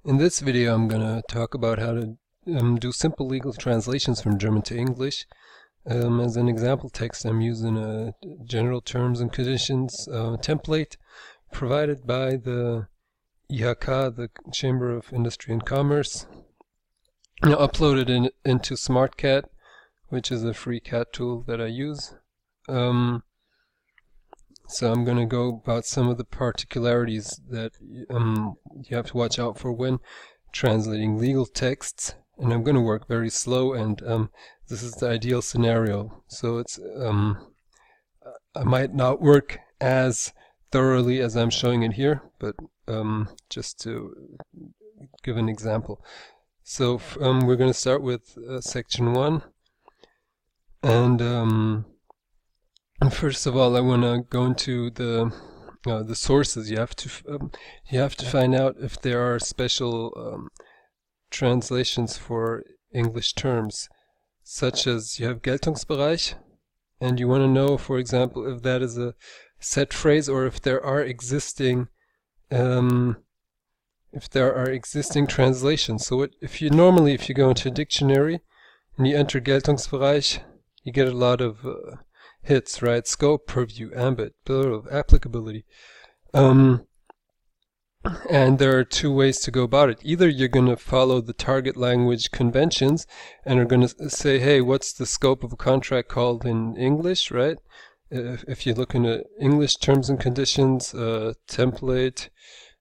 In this video I'm going to talk about how to do simple legal translations from German to English. As an example text I'm using a general terms and conditions template provided by the IHK, the Chamber of Industry and Commerce. I uploaded it into SmartCat, which is a free CAT tool that I use. So I'm going to go about some of the particularities that you have to watch out for when translating legal texts, and I'm going to work very slow, and this is the ideal scenario. So it's I might not work as thoroughly as I'm showing it here, but just to give an example. So we're going to start with section 1, and first of all, I want to go into the sources. You have to find out if there are special translations for English terms, such as you have Geltungsbereich, and you want to know, for example, if that is a set phrase or if there are existing translations. So if you go into a dictionary and you enter Geltungsbereich, you get a lot of hits, right? Scope, purview, ambit, plural, applicability. And there are two ways to go about it. Either you're going to follow the target language conventions and are going to say, hey, what's the scope of a contract called in English, right? If you look into English terms and conditions, template,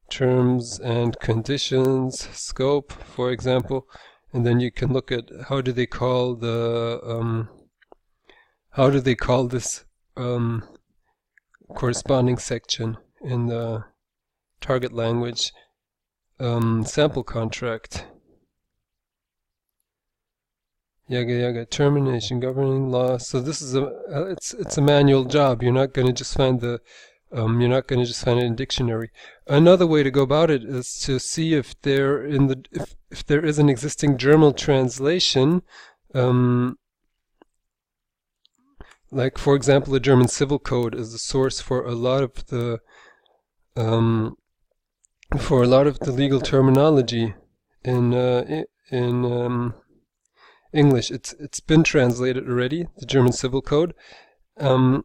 terms and conditions, scope, for example, and then you can look at how do they call this corresponding section in the target language sample contract. Yaga termination, governing law. So this is it's a manual job. You're not going to just find it in a dictionary. Another way to go about it is to see if there is an existing German translation. Like, for example, the German Civil Code is the source for a lot of the legal terminology in English. It's been translated already, the German Civil Code, and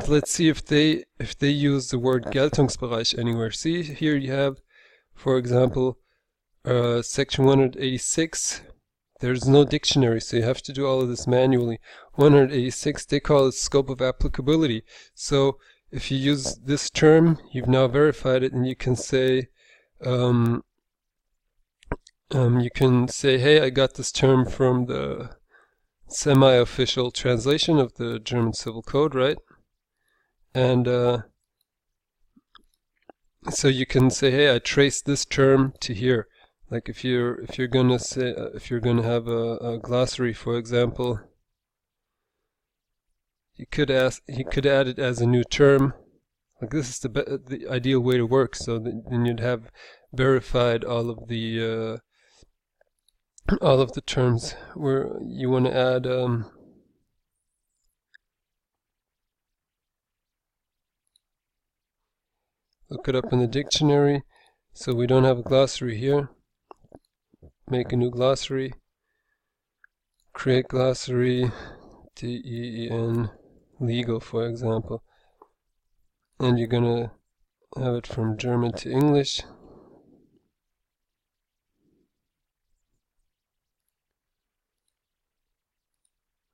let's see if they use the word Geltungsbereich anywhere. See, here you have, for example, section 186. There's no dictionary, so you have to do all of this manually. 186, they call it scope of applicability. So if you use this term, you've now verified it, and you can say, hey, I got this term from the semi-official translation of the German Civil Code, right? And so you can say, hey, I traced this term to here. Like if you're gonna have a glossary, for example, you could add it as a new term. Like, this is the ideal way to work. So then you'd have verified all of the terms where you want to add. Look it up in the dictionary. So we don't have a glossary here. Make a new glossary, create glossary, TEEN, legal, for example, and you're gonna have it from German to English.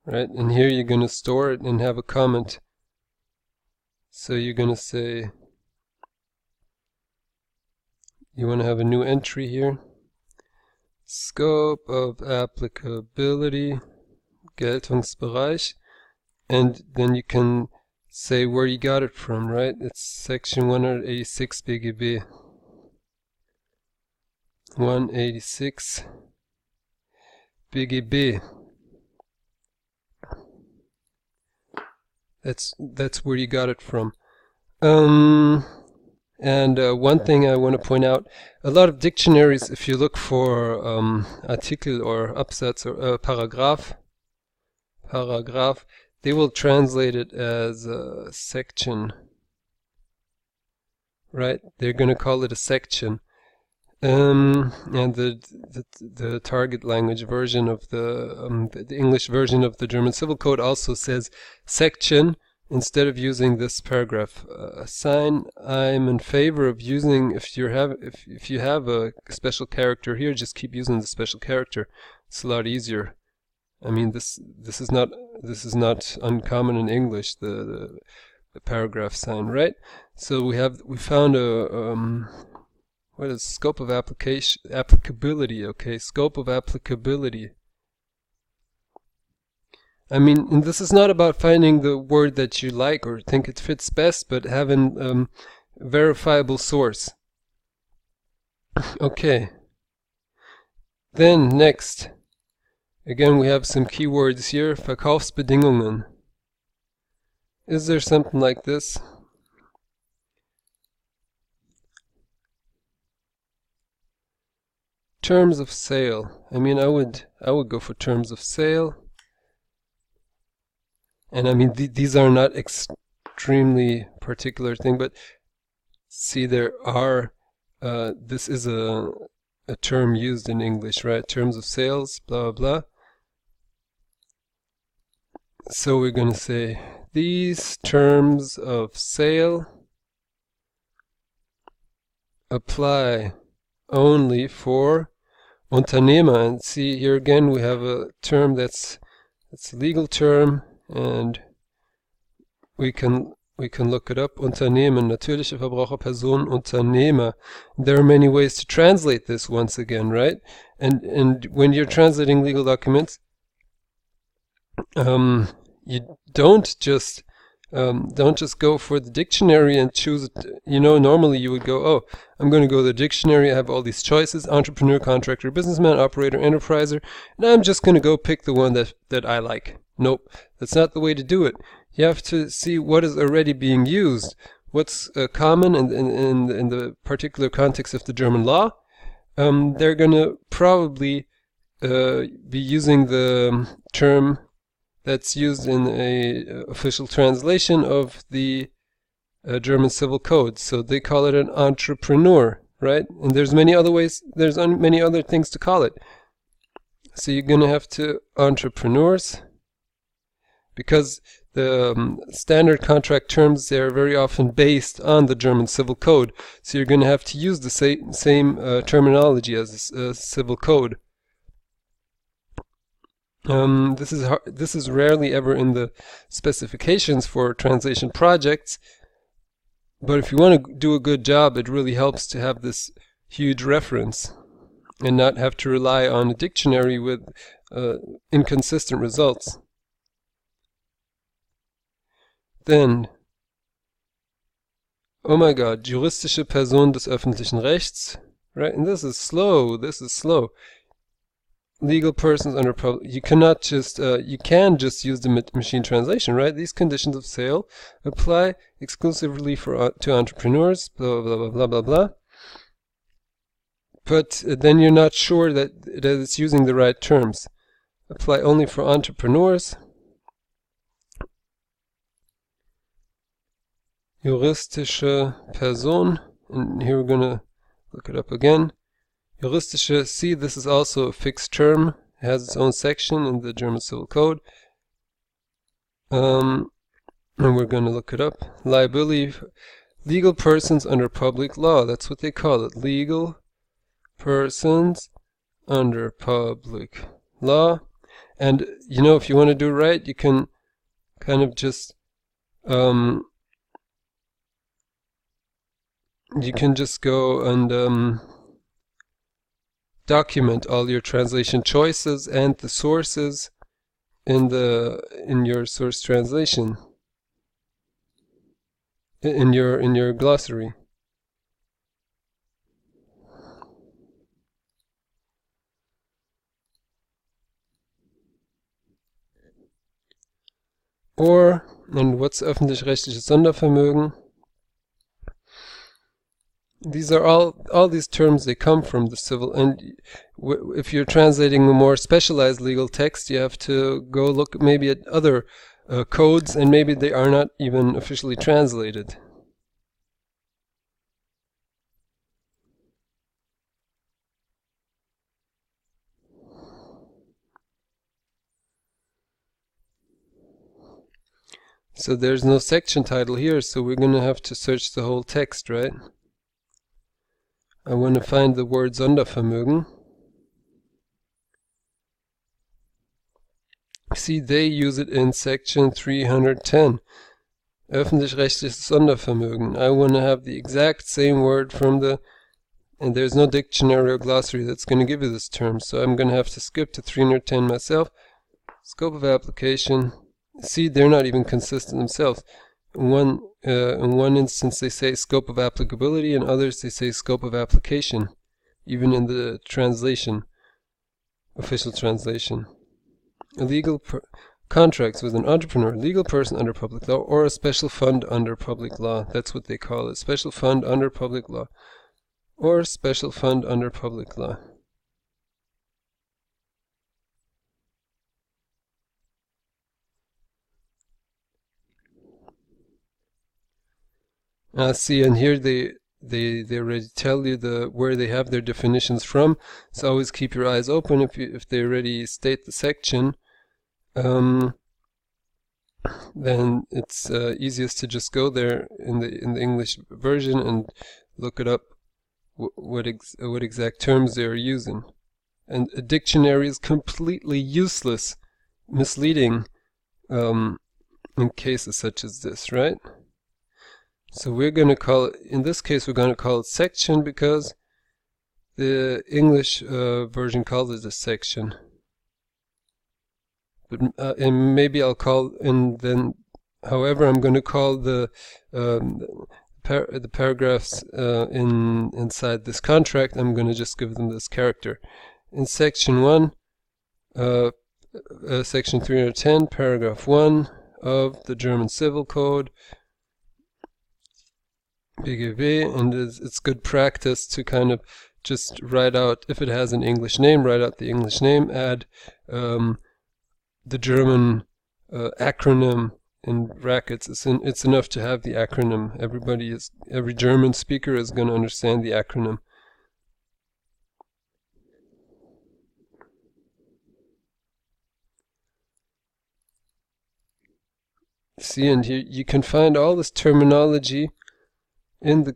Right, and here you're gonna store it and have a comment. So you're gonna say you want to have a new entry here. Scope of applicability, Geltungsbereich, and then you can say where you got it from, right? It's section 186 BGB. 186 BGB. That's where you got it from. And one thing I want to point out, a lot of dictionaries, if you look for Artikel or Absatz or Paragraph, they will translate it as a section, right? They're going to call it a section. And the target language version of the English version of the German Civil Code also says section instead of using this paragraph sign. I'm in favor of using, if you have a special character here, just keep using the special character. It's a lot easier. I mean, this is not uncommon in English, the paragraph sign, right? So we found a what is scope of application? Applicability, okay, scope of applicability. I mean, and this is not about finding the word that you like or think it fits best, but having verifiable source. Okay. Then next, again we have some keywords here. Verkaufsbedingungen. Is there something like this? Terms of sale. I mean, I would go for terms of sale. And I mean, these are not extremely particular thing, but see, there are, this is a term used in English, right? Terms of sales, blah, blah, blah. So we're going to say, these terms of sale apply only for Unternehmer. And see, here again we have a term that's a legal term, and we can look it up. Unternehmen, natürliche Verbraucherperson, Unternehmer. There are many ways to translate this once again, right? And when you're translating legal documents, you don't just go for the dictionary and choose it. You know, normally you would go, oh, I'm going to go to the dictionary, I have all these choices, entrepreneur, contractor, businessman, operator, enterpriser, and I'm just going to go pick the one that I like. Nope, that's not the way to do it. You have to see what is already being used, what's common in the particular context of the German law. They're going to probably be using the term that's used in a official translation of the German Civil Code. So they call it an entrepreneur, right? And there's many other ways, there's many other things to call it. So you're going to have to entrepreneurs, because the standard contract terms, they're very often based on the German Civil Code. So you're going to have to use the same terminology as the Civil Code. This is rarely ever in the specifications for translation projects, but if you want to do a good job, it really helps to have this huge reference and not have to rely on a dictionary with inconsistent results. Then, oh my God, juristische Person des öffentlichen Rechts, right? And this is slow. Legal persons under public. You cannot just, you can just use the machine translation, right? These conditions of sale apply exclusively to entrepreneurs, blah, blah, blah, blah, blah, blah. But then you're not sure that it's using the right terms. Apply only for entrepreneurs. Juristische Person, and here we're going to look it up again. Juristische, see, this is also a fixed term. It has its own section in the German Civil Code. And we're going to look it up. Liability, legal persons under public law. That's what they call it. Legal persons under public law. And, you know, if you want to do it right, you can kind of just go and document all your translation choices and the sources in your source translation, in your glossary. Or, and what's öffentlich-rechtliches Sondervermögen? These are all these terms, they come from the civil, and if you're translating a more specialized legal text, you have to go look maybe at other codes, and maybe they are not even officially translated. So there's no section title here, so we're going to have to search the whole text, right? I want to find the word Sondervermögen. See, they use it in section 310. Öffentlich-rechtliches Sondervermögen. I want to have the exact same word from the... And there's no dictionary or glossary that's going to give you this term, so I'm going to have to skip to 310 myself. Scope of application. See, they're not even consistent themselves. In one instance they say scope of applicability, in others they say scope of application, even in the translation, official translation. Illegal contracts with an entrepreneur, legal person under public law, or a special fund under public law. That's what they call it. Special fund under public law, or special fund under public law. See, and here they already tell you where they have their definitions from. So always keep your eyes open if they already state the section. Then it's easiest to just go there in the English version and look it up what exact terms they are using. And a dictionary is completely useless, misleading in cases such as this, right? So we're going to call it, in this case, we're going to call it section because the English version calls it a section. But and maybe I'll call, and then, however, I'm going to call the paragraphs inside this contract. I'm going to just give them this character. In section 1, section 310, paragraph 1 of the German Civil Code, BGB, and it's good practice to kind of just write out, if it has an English name, write out the English name, add the German acronym in brackets. It's enough to have the acronym. Every German speaker is going to understand the acronym. See, and here you can find all this terminology in the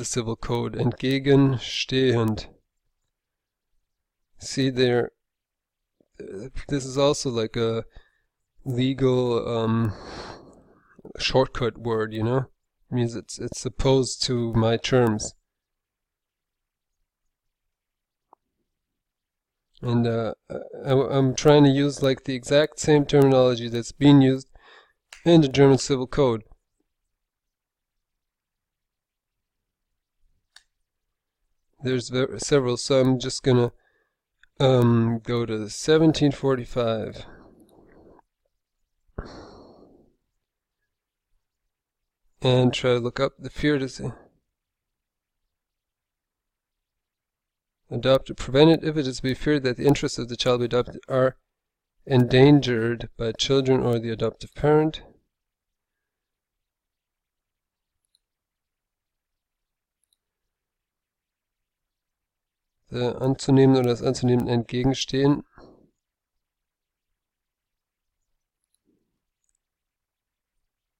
Civil Code. Entgegenstehend. See there, this is also like a legal shortcut word, you know? It means it's opposed to my terms. And I'm trying to use like the exact same terminology that's being used in the German Civil Code. There's several, so I'm just gonna go to 1745. And try to look up the fear to adopted, prevented if it is to be feared that the interests of the child be adopted are endangered by children or the adoptive parent. Anzunehmen oder das Anzunehmen entgegenstehen.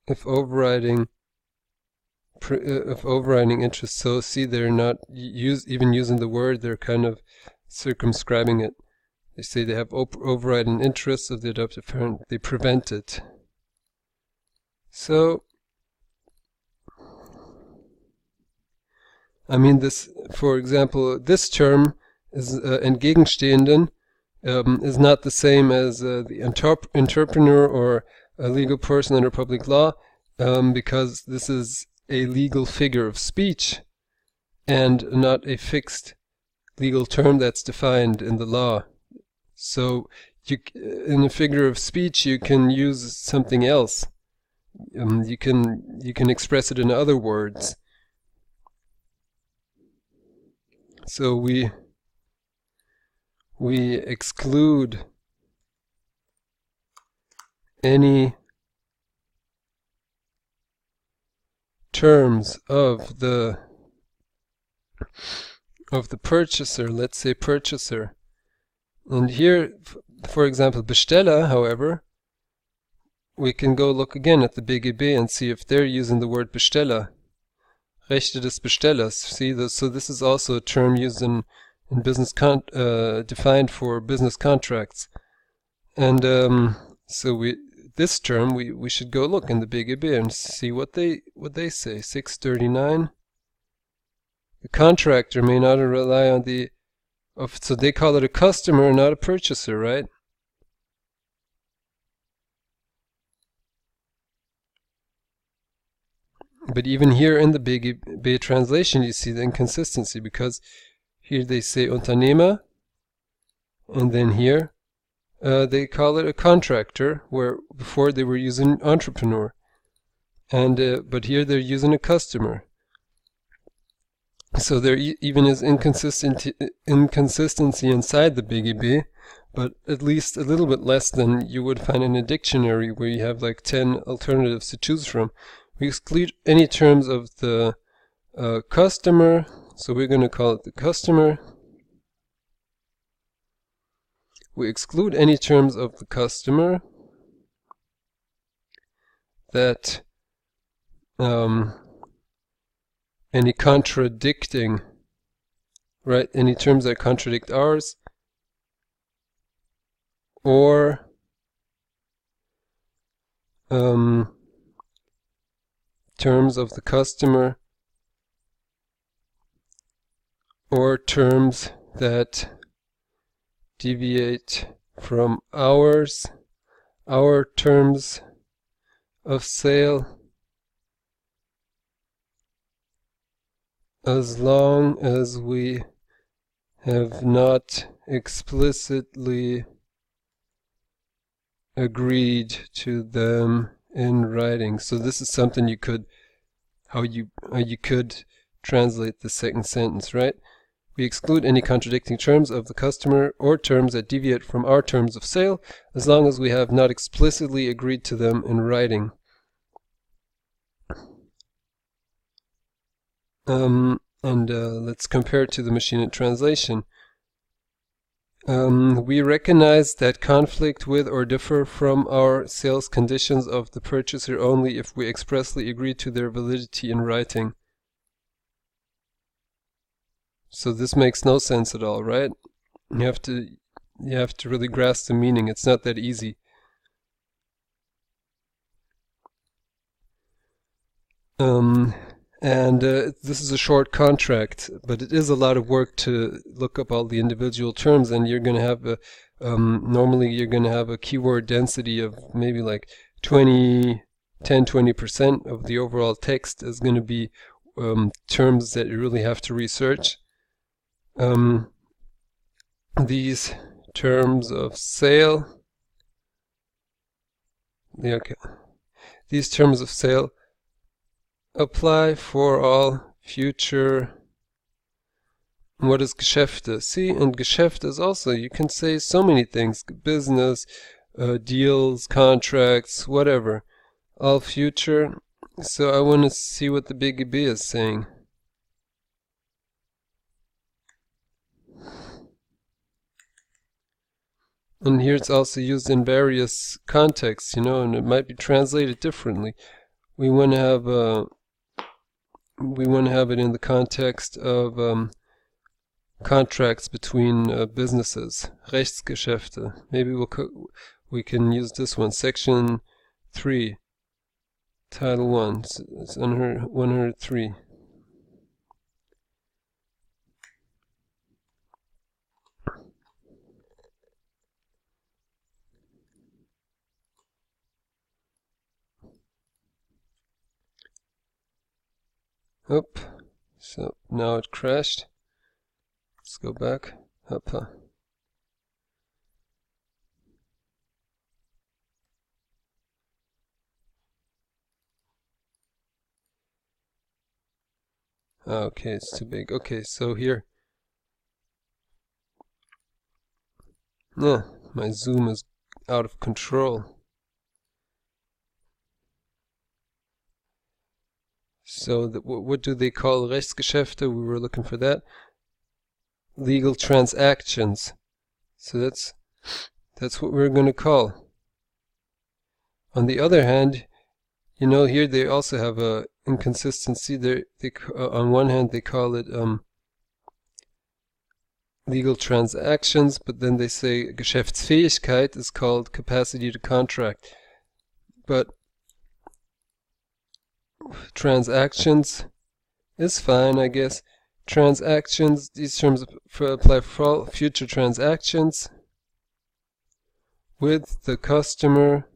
If overriding interests. So see, they're not even using the word, they're kind of circumscribing it. They say they have overriding interests of the adoptive parent. They prevent it. So, I mean, this, for example, this term is entgegenstehenden is not the same as the entrepreneur or a legal person under public law, because this is a legal figure of speech and not a fixed legal term that's defined in the law. So in a figure of speech you can use something else. You can express it in other words. So we exclude any terms of the purchaser, let's say purchaser. And here for example, Besteller, however, we can go look again at the BGB and see if they're using the word Besteller. Rechte des Bestellers. See, so this is also a term used in business defined for business contracts. And so this term we should go look in the BGB and see what they say. 639. The contractor may not rely on so they call it a customer, not a purchaser, right? But even here in the BGB translation, you see the inconsistency, because here they say Unternehmer, and then here they call it a contractor, where before they were using entrepreneur, and but here they're using a customer. So there even is inconsistency inside the BGB, but at least a little bit less than you would find in a dictionary, where you have like 10 alternatives to choose from. We exclude any terms of the customer, so we're going to call it the customer. We exclude any terms of the customer that any contradicting, right? Any terms that contradict ours, or terms of the customer, or terms that deviate from ours, our terms of sale, as long as we have not explicitly agreed to them in writing. So this is something you could, how you could translate the second sentence, right? We exclude any contradicting terms of the customer or terms that deviate from our terms of sale, as long as we have not explicitly agreed to them in writing. Let's compare it to the machine translation. We recognize that conflict with or differ from our sales conditions of the purchaser only if we expressly agree to their validity in writing. So this makes no sense at all, right? You have to really grasp the meaning. It's not that easy. This is a short contract, but it is a lot of work to look up all the individual terms, and you're going to have a normally you're going to have a keyword density of maybe like 10-20% of the overall text is going to be terms that you really have to research. These terms of sale, these terms of sale apply for all future. What is Geschäfte? See, and Geschäft is also, you can say so many things, business, deals, contracts, whatever, all future. So I want to see what the BGB is saying. And here it's also used in various contexts, you know, and it might be translated differently. We want to have it in the context of contracts between businesses, Rechtsgeschäfte. Maybe we can use this one, section 3, title 1. It's 103. Up. So now it crashed. Let's go back. Up. Okay, it's too big. Okay, so here. My zoom is out of control. So what do they call Rechtsgeschäfte? We were looking for that. Legal transactions. So That's what we're going to call. On the other hand, you know, here they also have a inconsistency. On one hand they call it legal transactions, but then they say Geschäftsfähigkeit is called capacity to contract. But transactions is fine, I guess. Transactions, these terms apply for all future transactions with the customer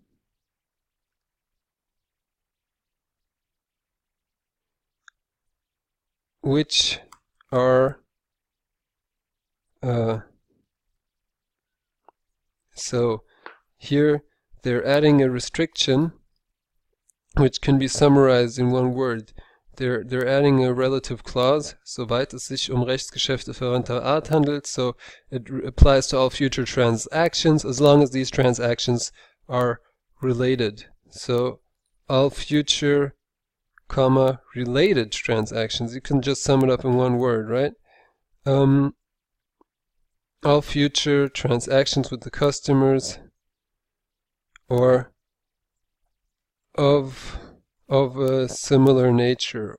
which are so here they're adding a restriction which can be summarized in one word. They're adding a relative clause, soweit es sich Rechtsgeschäfte verwandter Art handelt, so it applies to all future transactions as long as these transactions are related. So all future, related transactions. You can just sum it up in one word, right? All future transactions with the customers or of a similar nature,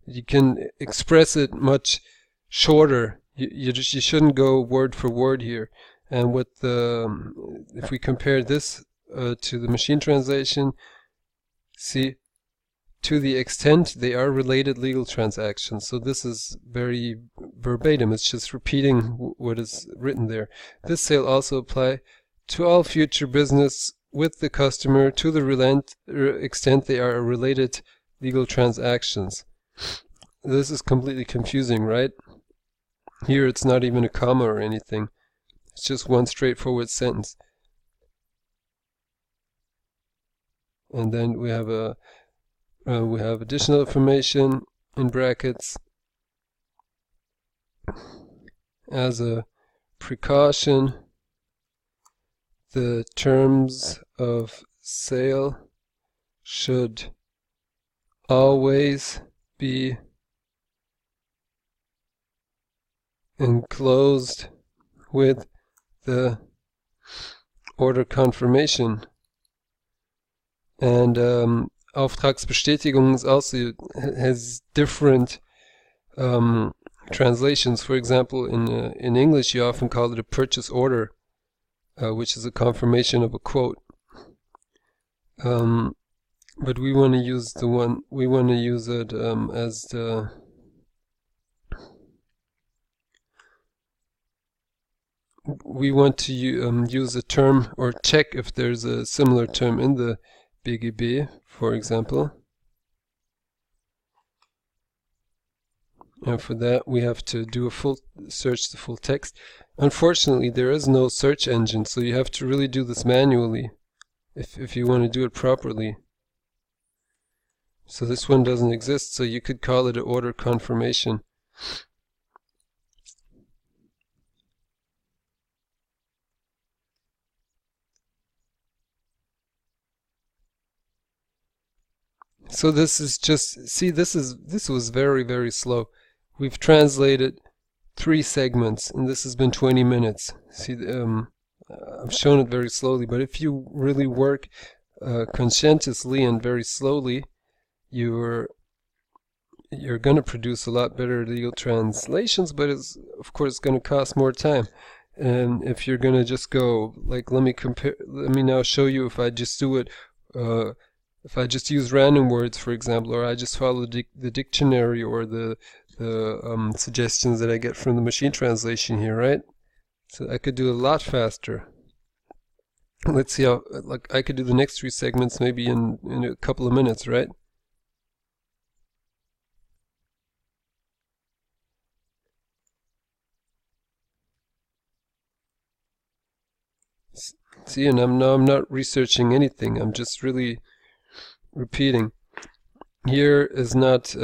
You can express it much shorter. You shouldn't go word for word here. And with if we compare this to the machine translation, see, to the extent they are related legal transactions. So this is very verbatim. It's just repeating what is written there. This sale also apply to all future business with the customer to the extent they are related legal transactions. This is completely confusing, right? Here it's not even a comma or anything. It's just one straightforward sentence. And then we have additional information in brackets. As a precaution, the terms of sale should always be enclosed with the order confirmation. And Auftragsbestätigung is also has different translations. For example, in English, you often call it a purchase order, which is a confirmation of a quote. But we want to use it as the we want to use a term or check if there's a similar term in the BGB, for example. And for that we have to do a full search the full text. Unfortunately, there is no search engine, so you have to really do this manually if you want to do it properly. So this one doesn't exist, so you could call it an order confirmation. So this is just, see, this was very, very slow. We've translated 3 segments, and this has been 20 minutes. See, I've shown it very slowly, but if you really work conscientiously and very slowly, you're going to produce a lot better legal translations, but it's of course going to cost more time. And if you're going to just go, like, let me now show you if I just do it, if I just use random words, for example, or I just follow the dictionary or the suggestions that I get from the machine translation here, right? So I could do a lot faster. Let's see how, like, I could do the next 3 segments maybe in a couple of minutes, right? See, and I'm not researching anything. I'm just really repeating. Here is not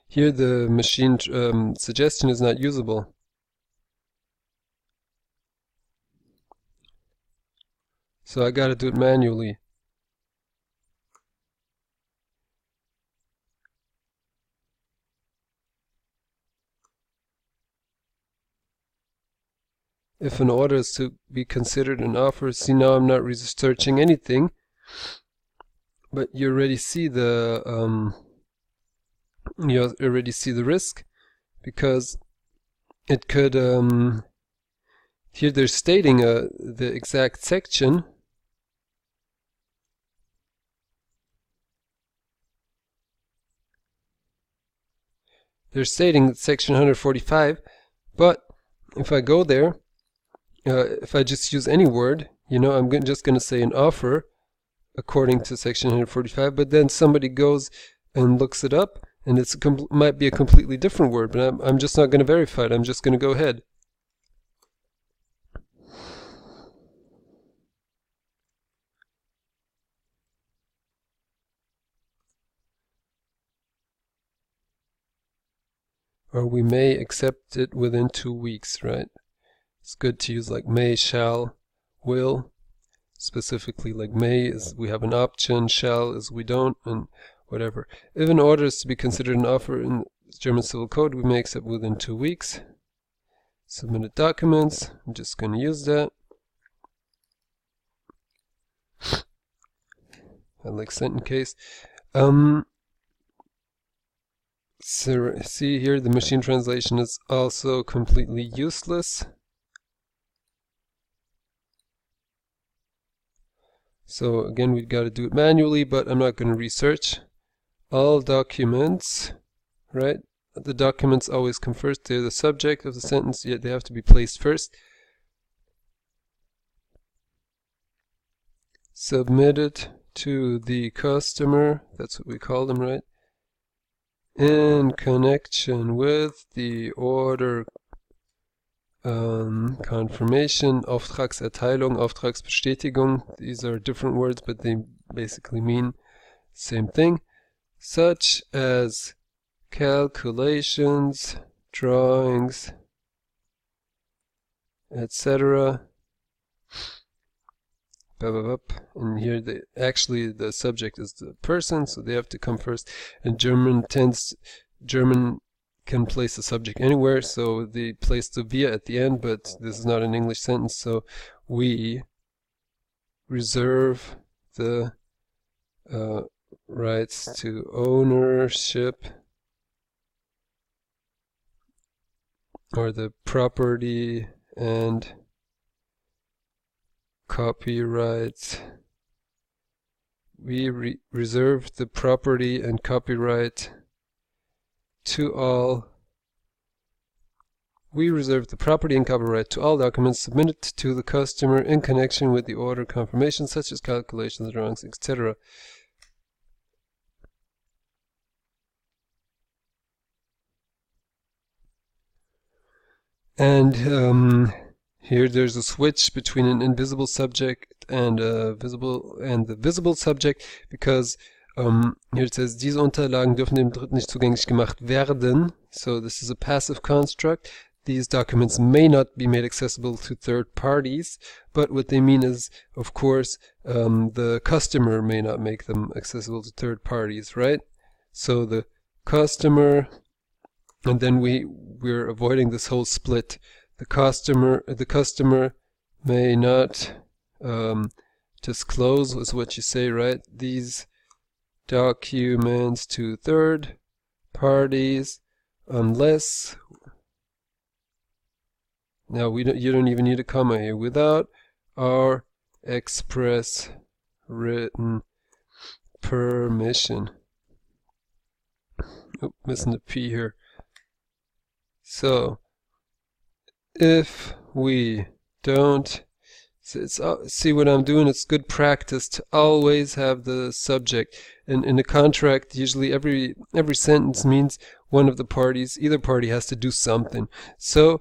here the machine suggestion is not usable. So I got to do it manually. if an order is to be considered an offer, see, now I'm not researching anything, but you already see the risk, because it could here they're stating the exact section. They're stating section 145, but if I go there, if I just use any word, you know, I'm just going to say an offer according to section 145, but then somebody goes and looks it up, and it might be a completely different word, but I'm just not going to verify it. I'm just going to go ahead. Or we may accept it within 2 weeks, right? It's good to use like may, shall, will. Specifically, like may is we have an option, shall is we don't, and whatever. If an order is to be considered an offer in German Civil Code, we may accept within 2 weeks. Submitted documents, I'm just going to use that. I like sentence case. So see here, the machine translation is also completely useless. So again, we've got to do it manually, but I'm not going to research. All documents, right? The documents always come first. They're the subject of the sentence, yet they have to be placed first. Submitted to the customer, that's what we call them, right? In connection with the order confirmation, Auftragserteilung, Auftragsbestätigung. These are different words, but they basically mean same thing. Such as calculations, drawings, etc. And here actually the subject is the person, so they have to come first. And German can place the subject anywhere, so they place the wir at the end, but this is not an English sentence, so we reserve the rights to ownership, or the property and copyrights. We reserve the property and copyright to all. We reserve the property and copyright to all documents submitted to the customer in connection with the order confirmation, such as calculations, drawings, etc. And here there's a switch between an invisible subject and the visible subject, because here it says, diese Unterlagen dürfen dem Dritten nicht zugänglich gemacht werden. So this is a passive construct. These documents may not be made accessible to third parties, but what they mean is, of course, the customer may not make them accessible to third parties, right? So the customer, and then we're avoiding this whole split. The customer may not disclose, is what you say, right? These documents to third parties unless, now you don't even need a comma here, without our express written permission. Oh, missing the P here. So if we don't, see what I'm doing, it's good practice to always have the subject. And in a contract, usually every sentence means one of the parties, either party has to do something. So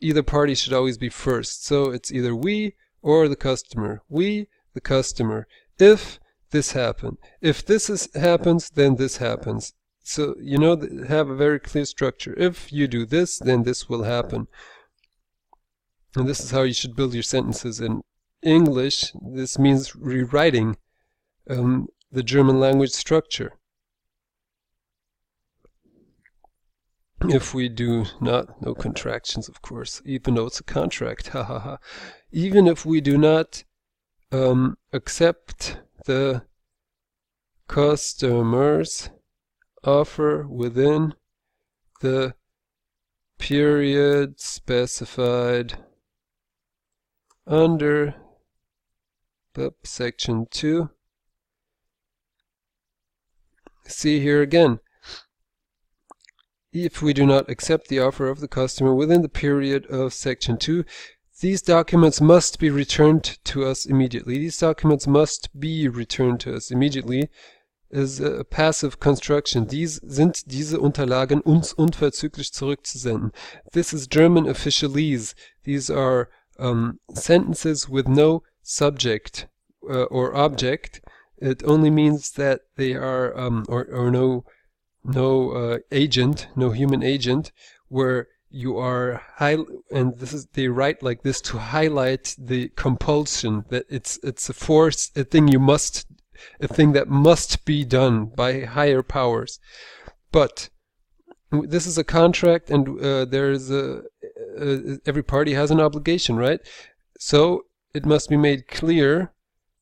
either party should always be first. So it's either we or the customer. We, the customer. If this happens. If this happens, then this happens. So, you know, have a very clear structure. If you do this, then this will happen. And this is how you should build your sentences in English. This means rewriting the German language structure. if we do not, no contractions of course, even though it's a contract, hahaha. Even if we do not accept the customer's offer within the period specified under section 2. See here again. If we do not accept the offer of the customer within the period of section 2, these documents must be returned to us immediately. These documents must be returned to us immediately is a passive construction. Dies sind diese Unterlagen uns unverzüglich zurückzusenden. This is German officialese. These are sentences with no subject or object. It only means that they are or no agent, no human agent, where you are and this is, they write like this to highlight the compulsion that it's a force, a thing that must be done by higher powers. But this is a contract, and there's every party has an obligation, right? So it must be made clear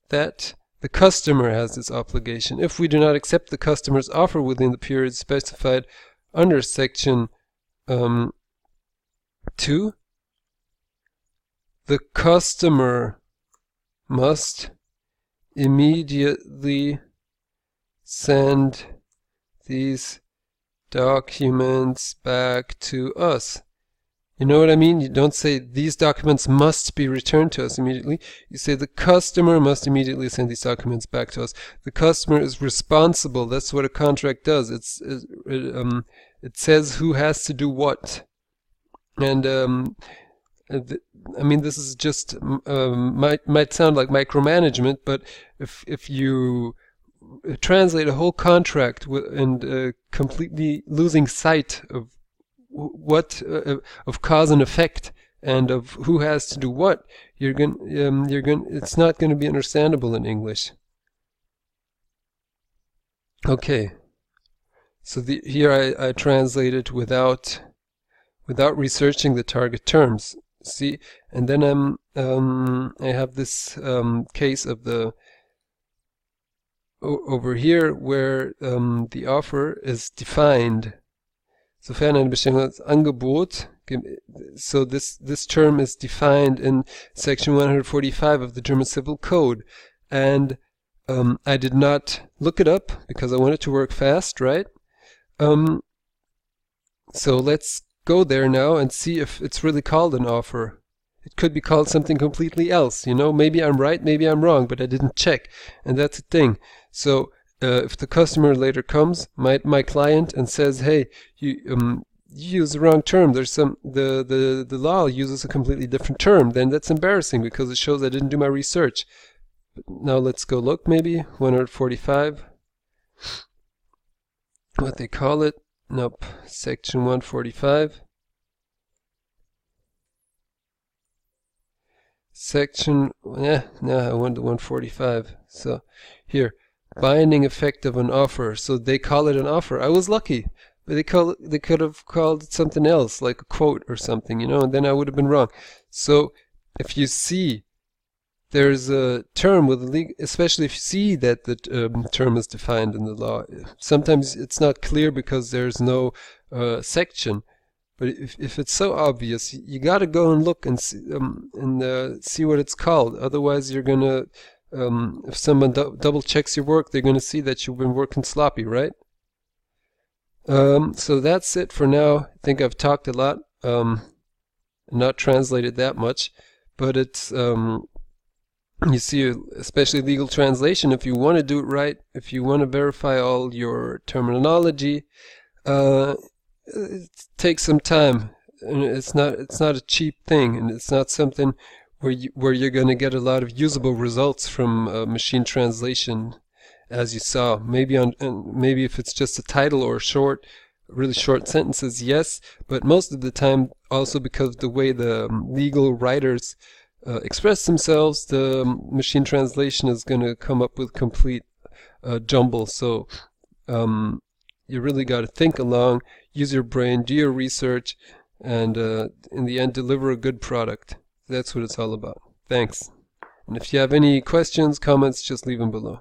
that the customer has this obligation. If we do not accept the customer's offer within the period specified under section 2, the customer must immediately send these documents back to us. You know what I mean? You don't say these documents must be returned to us immediately. You say the customer must immediately send these documents back to us. The customer is responsible. That's what a contract does. It says who has to do what. And I mean, this is just might sound like micromanagement, but if you translate a whole contract and completely losing sight of what of cause and effect and of who has to do what, it's not going to be understandable in English. Okay, so here I translated without researching the target terms. See, and then I have this case of the over here where the offer is defined. Sofern eine Bestellung als Angebot, so this term is defined in section 145 of the German Civil Code, and I did not look it up because I wanted to work fast, right? So let's go there now and see if it's really called an offer. It could be called something completely else, you know. Maybe I'm right, maybe I'm wrong, but I didn't check, and that's the thing. So if the customer later comes, my client, and says, "Hey, you use the wrong term. There's the law uses a completely different term," then that's embarrassing because it shows I didn't do my research. But now let's go look. Maybe 145. What they call it? Nope. Section 145. Section, no, I went to 145. So here, binding effect of an offer. So they call it an offer. I was lucky, but they could have called it something else, like a quote or something, you know, and then I would have been wrong. So if you see there's a term with a legal, especially if you see that the term is defined in the law, sometimes it's not clear because there's no section. But if it's so obvious, you got to go and look and see what it's called. Otherwise, you're gonna if someone double checks your work, they're gonna see that you've been working sloppy, right? So that's it for now. I think I've talked a lot, not translated that much, but it's you see, especially legal translation. If you want to do it right, if you want to verify all your terminology, it takes some time, and it's not a cheap thing, and it's not something where you're going to get a lot of usable results from machine translation, as you saw. Maybe if it's just a title or really short sentences, yes, but most of the time also because the way the legal writers express themselves, the machine translation is going to come up with complete jumble. So You really got to think along, use your brain, do your research, and in the end deliver a good product. That's what it's all about. Thanks. And if you have any questions, comments, just leave them below.